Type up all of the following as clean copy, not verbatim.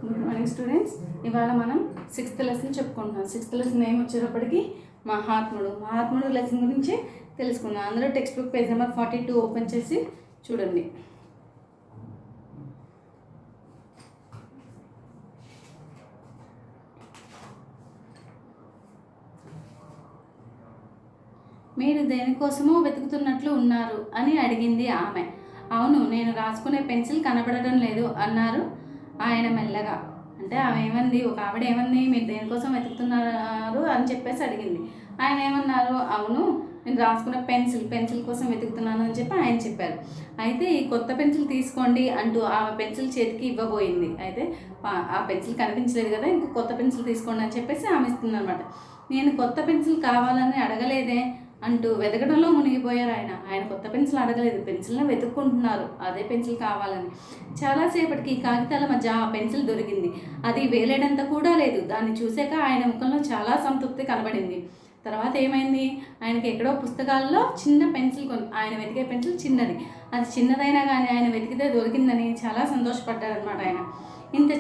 Good morning students. ఇవాళ మనం 6th lesson చెప్పుకుంటున్నాం. 6th లెసన్ ఏం వచ్చేటప్పటికి మహాత్ముడు లెసన్ గురించి తెలుసుకుందాం. అందులో text book page number 42 open చేసి చూడండి. మీరు దేనికోసమో వెతుకుతున్నట్లు ఉన్నారు అని అడిగింది ఆమె. అవును, నేను రాసుకునే పెన్సిల్ కనబడటం లేదు అన్నారు ఆయన మెల్లగా. అంటే ఆమె ఏమంది, ఒక ఆవిడ ఏమంది, మీరు దేనికోసం వెతుకుతున్నారు అని చెప్పేసి అడిగింది. ఆయన ఏమన్నారు, అవును నేను రాసుకునే పెన్సిల్ కోసం వెతుకుతున్నాను అని చెప్పి ఆయన చెప్పారు. అయితే ఈ కొత్త పెన్సిల్ తీసుకోండి అంటూ ఆ పెన్సిల్ చేతికి ఇవ్వబోయింది. అయితే ఆ పెన్సిల్ కనిపించలేదు కదా, ఇంకో కొత్త పెన్సిల్ తీసుకోండి అని చెప్పేసి ఆమె ఇస్తుంది అనమాట. నేను కొత్త పెన్సిల్ కావాలని అడగలేదే అంటూ వెతకడంలో మునిగిపోయారు ఆయన కొత్త పెన్సిల్ అడగలేదు, పెన్సిల్ని వెతుక్కుంటున్నారు, అదే పెన్సిల్ కావాలని. చాలాసేపటికి కాగితాల మధ్య ఆ పెన్సిల్ దొరికింది. అది వేలేడంత కూడా లేదు. దాన్ని చూసాక ఆయన ముఖంలో చాలా సంతృప్తి కనబడింది. తర్వాత ఏమైంది, ఆయనకి ఎక్కడో పుస్తకాల్లో చిన్న పెన్సిల్ ఆయన వెతికే పెన్సిల్ చిన్నది, అది చిన్నదైనా కానీ ఆయన వెతికితే దొరికిందని చాలా సంతోషపడ్డారనమాట ఆయన. ఇంత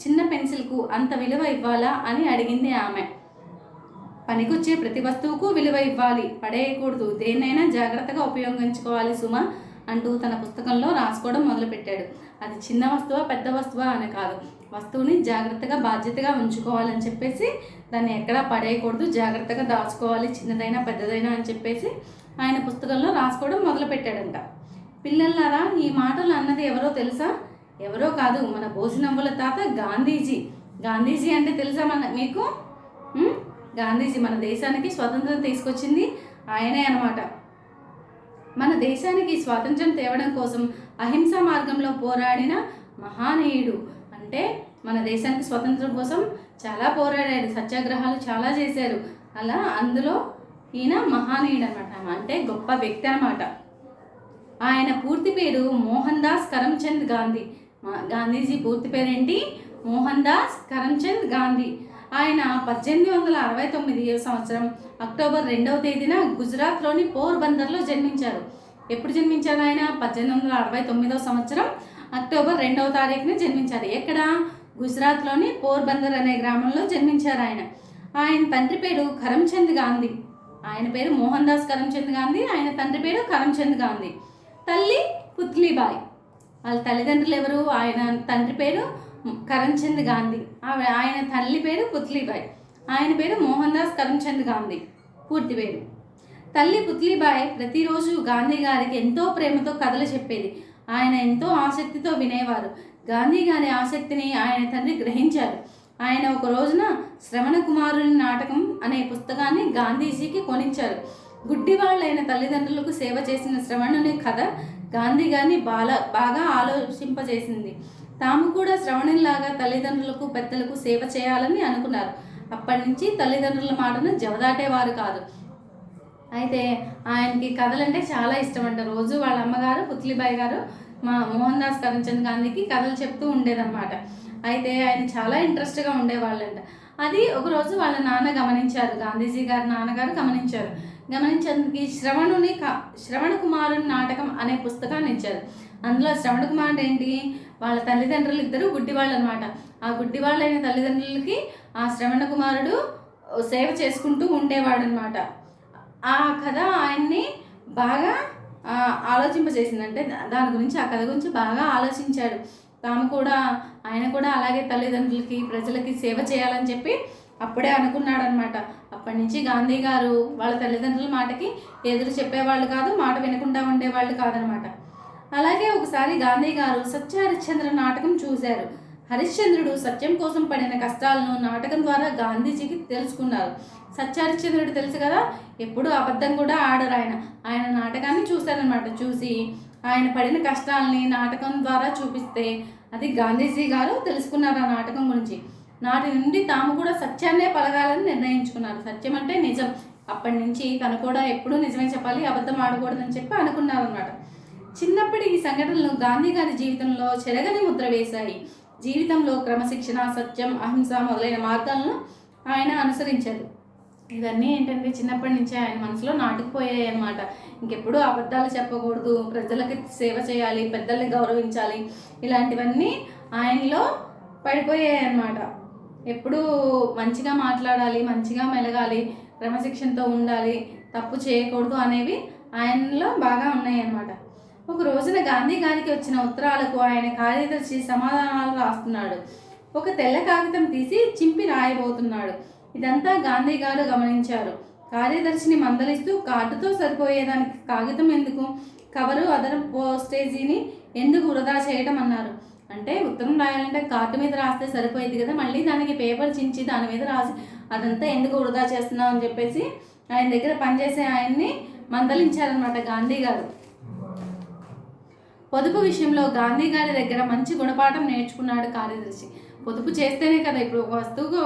చిన్న పెన్సిల్కు అంత విలువ ఇవ్వాలా అని అడిగింది ఆమె. పనికొచ్చే ప్రతి వస్తువుకు విలువ ఇవ్వాలి, పడేయకూడదు, దేన్నైనా జాగ్రత్తగా ఉపయోగించుకోవాలి సుమ అంటూ తన పుస్తకంలో రాసుకోవడం మొదలుపెట్టాడు. అది చిన్న వస్తువా పెద్ద వస్తువా అని కాదు, వస్తువుని జాగ్రత్తగా బాధ్యతగా ఉంచుకోవాలని చెప్పేసి దాన్ని ఎక్కడా పడేయకూడదు, జాగ్రత్తగా దాచుకోవాలి, చిన్నదైనా పెద్దదైనా అని చెప్పేసి ఆయన పుస్తకంలో రాసుకోవడం మొదలుపెట్టాడంట. పిల్లలారా, ఈ మాటలు అన్నది ఎవరో తెలుసా? ఎవరో కాదు, మన భోజనవ్వుల తాత గాంధీజీ. గాంధీజీ అంటే తెలుసా మీకు? గాంధీజీ మన దేశానికి స్వాతంత్రం తీసుకొచ్చింది ఆయనే అన్నమాట. మన దేశానికి స్వాతంత్రం తేవడం కోసం అహింసా మార్గంలో పోరాడిన మహానీయుడు. అంటే మన దేశానికి స్వాతంత్రం కోసం చాలా పోరాడాడు, సత్యాగ్రహాలు చాలా చేశారు. అలా అందులో ఈయన మహానీయుడు అనమాట, అంటే గొప్ప వ్యక్తి అనమాట. ఆయన పూర్తి పేరు మోహన్ దాస్ కరమ్చంద్ గాంధీ. గాంధీజీ పూర్తి పేరేంటి? మోహన్ దాస్ కరమ్చంద్ గాంధీ. ఆయన 1869 సంవత్సరం అక్టోబర్ 2వ తేదీన గుజరాత్లోని పోర్బందర్లో జన్మించారు. ఎప్పుడు జన్మించారు ఆయన? 1869 సంవత్సరం అక్టోబర్ 2వ తారీఖున జన్మించారు. ఎక్కడ? గుజరాత్లోని పోర్బందర్ అనే గ్రామంలో జన్మించారు ఆయన. ఆయన తండ్రి పేరు కరమ్చంద్ గాంధీ. ఆయన పేరు మోహన్ దాస్ కరమ్చంద్ గాంధీ, ఆయన తండ్రి పేరు కరమ్చంద్ గాంధీ. తల్లి పుత్లీబాయి. వాళ్ళ తల్లిదండ్రులు ఎవరు? ఆయన తండ్రి పేరు కరమ్చంద్ గాంధీ, ఆయన తల్లి పేరు పుత్లీబాయి. ఆయన పేరు మోహన్ దాస్ కరమ్చంద్ గాంధీ పూర్తి పేరు. తల్లి పుత్లీబాయి ప్రతిరోజు గాంధీ గారికి ఎంతో ప్రేమతో కథలు చెప్పేది. ఆయన ఎంతో ఆసక్తితో వినేవారు. గాంధీ గారి ఆసక్తిని ఆయన తండ్రి గ్రహించారు. ఆయన ఒక రోజున శ్రవణ కుమారుని నాటకం అనే పుస్తకాన్ని గాంధీజీకి కొనిచ్చారు. గుడ్డివాళ్ళైన తల్లిదండ్రులకు సేవ చేసిన శ్రవణుని కథ గాంధీ గారిని బాగా ఆలోచింపజేసింది. తాము కూడా శ్రవణునిలాగా తల్లిదండ్రులకు పెద్దలకు సేవ చేయాలని అనుకున్నారు. అప్పటి నుంచి తల్లిదండ్రుల మాటను జవదాటేవారు కాదు. అయితే ఆయనకి కథలంటే చాలా ఇష్టం అంట. రోజు వాళ్ళ అమ్మగారు పుత్లీబాయి గారు మోహన్ దాస్ కరమ్చంద్ గాంధీకి కథలు చెప్తూ ఉండేదన్నమాట. అయితే ఆయన చాలా ఇంట్రెస్ట్గా ఉండేవాళ్ళంట. అది ఒకరోజు వాళ్ళ నాన్న గమనించారు, గాంధీజీ గారి నాన్నగారు గమనించారు. గమనించేందుకు శ్రవణ కుమారుని నాటకం అనే పుస్తకాన్ని ఇచ్చారు. అందులో శ్రవణ కుమారుడు ఏంటి, వాళ్ళ తల్లిదండ్రులు ఇద్దరు గుడ్డివాళ్ళు అనమాట. ఆ గుడ్డివాళ్ళైన తల్లిదండ్రులకి ఆ శ్రవణ కుమారుడు సేవ చేసుకుంటూ ఉండేవాడు అనమాట. ఆ కథ ఆయన్ని బాగా ఆలోచింపజేసింది. అంటే దాని గురించి, ఆ కథ గురించి బాగా ఆలోచించాడు. ఆయన కూడా అలాగే తల్లిదండ్రులకి ప్రజలకి సేవ చేయాలని చెప్పి అప్పుడే అనుకున్నాడు అనమాట. అప్పటి నుంచి గాంధీ గారు వాళ్ళ తల్లిదండ్రుల మాటకి ఎదురు చెప్పేవాళ్ళు కాదు, మాట వినకుండా ఉండేవాళ్ళు కాదనమాట. అలాగే ఒకసారి గాంధీ గారు సత్య హరిశ్చంద్ర నాటకం చూశారు. హరిశ్చంద్రుడు సత్యం కోసం పడిన కష్టాలను నాటకం ద్వారా గాంధీజీకి తెలుసుకున్నారు. సత్య హరిశ్చంద్రుడు తెలుసు కదా, ఎప్పుడు అబద్ధం కూడా ఆడరు ఆయన నాటకాన్ని చూశారనమాట. చూసి ఆయన పడిన కష్టాలని నాటకం ద్వారా చూపిస్తే అది గాంధీజీ గారు తెలుసుకున్నారు ఆ నాటకం గురించి. నాటి నుండి తాము కూడా సత్యాన్నే పలకాలని నిర్ణయించుకున్నారు. సత్యం అంటే నిజం. అప్పటి నుంచి తను కూడా ఎప్పుడూ నిజమే చెప్పాలి, అబద్ధం ఆడకూడదని చెప్పి అనుకున్నారు అనమాట. చిన్నప్పటి ఈ సంఘటనలు గాంధీ గారి జీవితంలో చెరగని ముద్ర వేశాయి. జీవితంలో క్రమశిక్షణ, సత్యం, అహింస మొదలైన మార్గాలను ఆయన అనుసరించారు. ఇవన్నీ ఏంటంటే చిన్నప్పటి నుంచి ఆయన మనసులో నాటుకుపోయాయి అన్నమాట. ఇంకెప్పుడు అబద్ధాలు చెప్పకూడదు, ప్రజలకి సేవ చేయాలి, పెద్దల్ని గౌరవించాలి, ఇలాంటివన్నీ ఆయనలో పడిపోయాయి అన్నమాట. ఎప్పుడూ మంచిగా మాట్లాడాలి, మంచిగా మెలగాలి, క్రమశిక్షణతో ఉండాలి, తప్పు చేయకూడదు అనేవి ఆయనలో బాగా ఉన్నాయి అన్నమాట. ఒక రోజున గాంధీ గారికి వచ్చిన ఉత్తరాలకు ఆయన కార్యదర్శి సమాధానాలు రాస్తున్నాడు. ఒక తెల్ల కాగితం తీసి చింపి రాయబోతున్నాడు. ఇదంతా గాంధీ గారు గమనించారు. కార్యదర్శిని మందలిస్తూ కార్డుతో సరిపోయేదానికి కాగితం ఎందుకు, కవరు అదనపు పోస్టేజీని ఎందుకు వృధా చేయడం అన్నారు. అంటే ఉత్తరం రాయాలంటే కార్డు మీద రాస్తే సరిపోయేది కదా, మళ్ళీ దానికి పేపర్ చించి దాని మీద రాసి అదంతా ఎందుకు వృధా చేస్తున్నాం అని చెప్పేసి ఆయన దగ్గర పనిచేసే ఆయన్ని మందలించారనమాట గాంధీ గారు. పొదుపు విషయంలో గాంధీ గారి దగ్గర మంచి గుణపాఠం నేర్చుకున్నాడు కార్యదర్శి. పొదుపు చేస్తేనే కదా, ఇప్పుడు ఒక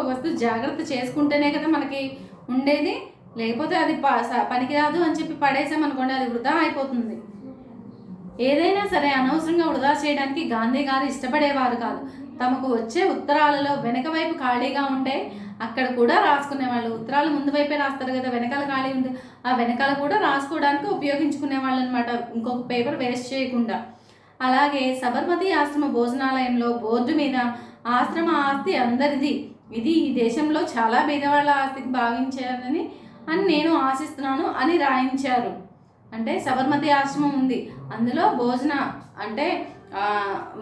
వస్తువు జాగ్రత్త చేసుకుంటేనే కదా మనకి ఉండేది. లేకపోతే అది పనికిరాదు అని చెప్పి పడేసామనుకోండి, అది వృధా అయిపోతుంది. ఏదైనా సరే అనవసరంగా వృధా చేయడానికి గాంధీ గారు ఇష్టపడేవారు కాదు. తమకు వచ్చే ఉత్తరాలలో వెనక వైపు ఖాళీగా ఉంటే అక్కడ కూడా రాసుకునేవాళ్ళు. ఉత్తరాలు ముందు వైపే రాస్తారు కదా, వెనకాల ఖాళీ ఉంటే ఆ వెనకాల కూడా రాసుకోవడానికి ఉపయోగించుకునేవాళ్ళు అనమాట, ఇంకొక పేపర్ వేస్ట్ చేయకుండా. అలాగే సబర్మతి ఆశ్రమ భోజనాలయంలో బోర్డు మీద ఆశ్రమ ఆస్తి అందరిది, ఇది ఈ దేశంలో చాలా పేదవాళ్ళ ఆస్తికి భావించారని నేను ఆశిస్తున్నాను అని రాయించారు. అంటే సబర్మతి ఆశ్రమం ఉంది, అందులో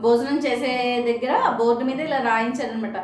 భోజనం చేసే దగ్గర బోర్డు మీద ఇలా రాయించారనమాట,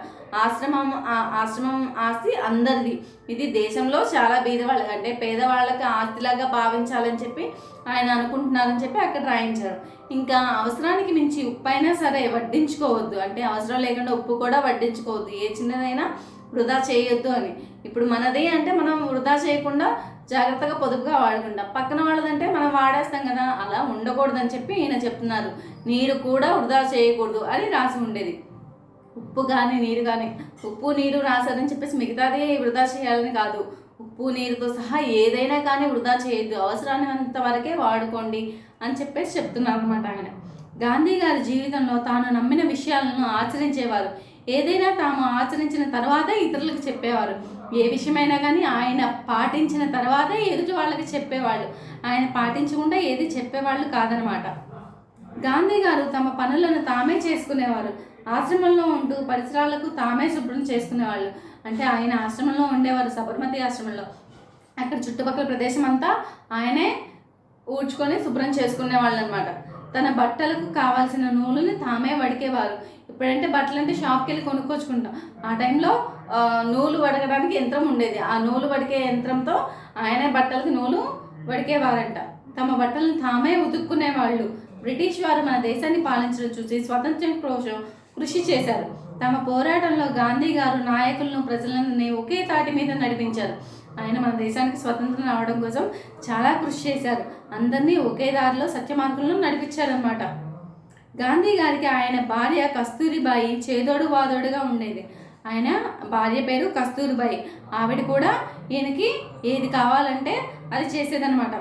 ఆశ్రమం ఆస్తి అందరిది, ఇది దేశంలో చాలా బీదవాళ్ళకి అంటే పేదవాళ్ళకి ఆస్తిలాగా భావించాలని చెప్పి ఆయన అనుకుంటున్నారని చెప్పి అక్కడ రాయించారు. ఇంకా అవసరానికి మించి ఉప్పు అయినా సరే వడ్డించుకోవద్దు, అంటే అవసరం లేకుండా ఉప్పు కూడా వడ్డించుకోవద్దు, ఏ చిన్నదైనా వృధా చేయొద్దు అని. ఇప్పుడు మనది అంటే మనం వృధా చేయకుండా జాగ్రత్తగా పొదుపుగా వాడుకుంటాం, పక్కన వాళ్ళదంటే మనం వాడేస్తాం కదా, అలా ఉండకూడదని చెప్పి ఈయన చెప్తున్నారు. నీరు కూడా వృధా చేయకూడదు అని రాసి ఉండేది. ఉప్పు కానీ నీరు కానీ, ఉప్పు నీరు రాశారని చెప్పేసి మిగతాది వృధా చేయాలని కాదు, ఉప్పు నీరుతో సహా ఏదైనా కానీ వృధా చేయొద్దు, అవసరాన్నంత వరకే వాడుకోండి అని చెప్పేసి చెప్తున్నారు అనమాట ఆయన. గాంధీ గారి జీవితంలో తాను నమ్మిన విషయాలను ఆచరించేవారు. ఏదైనా తాము ఆచరించిన తర్వాతే ఇతరులకు చెప్పేవారు. ఏ విషయమైనా కానీ ఆయన పాటించిన తర్వాతే ఎదుటి వాళ్ళకి చెప్పేవాళ్ళు, ఆయన పాటించకుండా ఏది చెప్పేవాళ్ళు కాదనమాట. గాంధీ గారు తమ పనులను తామే చేసుకునేవారు. ఆశ్రమంలో ఉంటూ పరిసరాలకు తామే శుభ్రం చేసుకునేవాళ్ళు. అంటే ఆయన ఆశ్రమంలో ఉండేవారు, సబర్మతి ఆశ్రమంలో. అక్కడ చుట్టుపక్కల ప్రదేశం అంతా ఆయనే ఊడ్చుకొని శుభ్రం చేసుకునేవాళ్ళు అనమాట. తన బట్టలకు కావాల్సిన నూలుని తామే వడికేవారు. ఇప్పుడంటే బట్టలు అంటే షాప్కి వెళ్ళి కొనుక్కొచ్చుకుంటాం, ఆ టైంలో నూలు వడకడానికి యంత్రం ఉండేది. ఆ నూలు వడికే యంత్రంతో ఆయనే బట్టలకు నూలు వడికేవారంట. తమ బట్టలను తామే ఉతుక్కునేవాళ్ళు. బ్రిటిష్ వారు మన దేశాన్ని పాలించడం చూసి స్వతంత్రం కోసం కృషి చేశారు. తమ పోరాటంలో గాంధీ గారు నాయకులను ప్రజలని ఒకే తాటి మీద నడిపించారు. ఆయన మన దేశానికి స్వతంత్రం రావడం కోసం చాలా కృషి చేశారు. అందరినీ ఒకే దారిలో సత్యమార్గంలో నడిపించారన్నమాట. గాంధీ గారికి ఆయన భార్య కస్తూరిబాయి చేదోడు వాదోడుగా ఉండేది. ఆయన భార్య పేరు కస్తూరిబాయి. ఆవిడ కూడా ఈయనకి ఏది కావాలంటే అది చేసేదన్నమాట.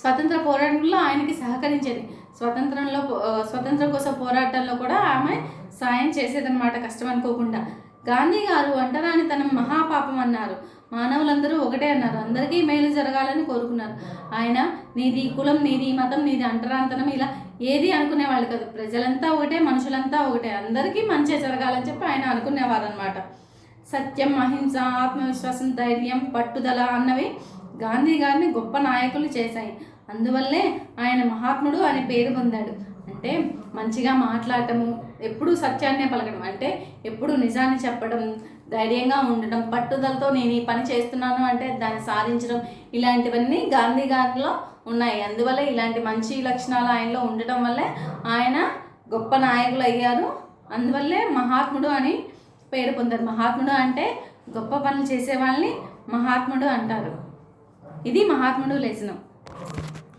స్వతంత్ర పోరాటంలో ఆయనకి సహకరించేది. స్వతంత్రం కోసం పోరాటంలో కూడా ఆమె సాయం చేసేదన్నమాట, కష్టం అనుకోకుండా. గాంధీ గారు ఒంటరానితనం మహాపాపం అన్నారు. మానవులందరూ ఒకటే అన్నారు. అందరికీ మేలు జరగాలని కోరుకున్నారు. ఆయన నీది కులం, నీది మతం, నీది అంటరాంతనం ఇలా ఏది అనుకునేవాళ్ళు కాదు. ప్రజలంతా ఒకటే, మనుషులంతా ఒకటే, అందరికీ మంచి జరగాలని చెప్పి ఆయన అనుకునేవారు అనమాట. సత్యం, అహింస, ఆత్మవిశ్వాసం, ధైర్యం, పట్టుదల అన్నవి గాంధీ గారిని గొప్ప నాయకులు చేశాయి. అందువల్లే ఆయన మహాత్ముడు అనే పేరు పొందాడు. అంటే మంచిగా మాట్లాడటము, ఎప్పుడూ సత్యాన్నే పలకడం, అంటే ఎప్పుడు నిజాన్ని చెప్పడం, ధైర్యంగా ఉండడం, పట్టుదలతో నేను ఈ పని చేస్తున్నాను అంటే దాన్ని సాధించడం, ఇలాంటివన్నీ గాంధీ గారిలో ఉన్నాయి. అందువల్ల ఇలాంటి మంచి లక్షణాలు ఆయనలో ఉండటం వల్లే ఆయన గొప్ప నాయకులు అయ్యారు. అందువల్లే మహాత్ముడు అని పేరు పొందారు. మహాత్ముడు అంటే గొప్ప పనులు చేసే వాళ్ళని మహాత్ముడు అంటారు. ఇది మహాత్ముడు లెసను.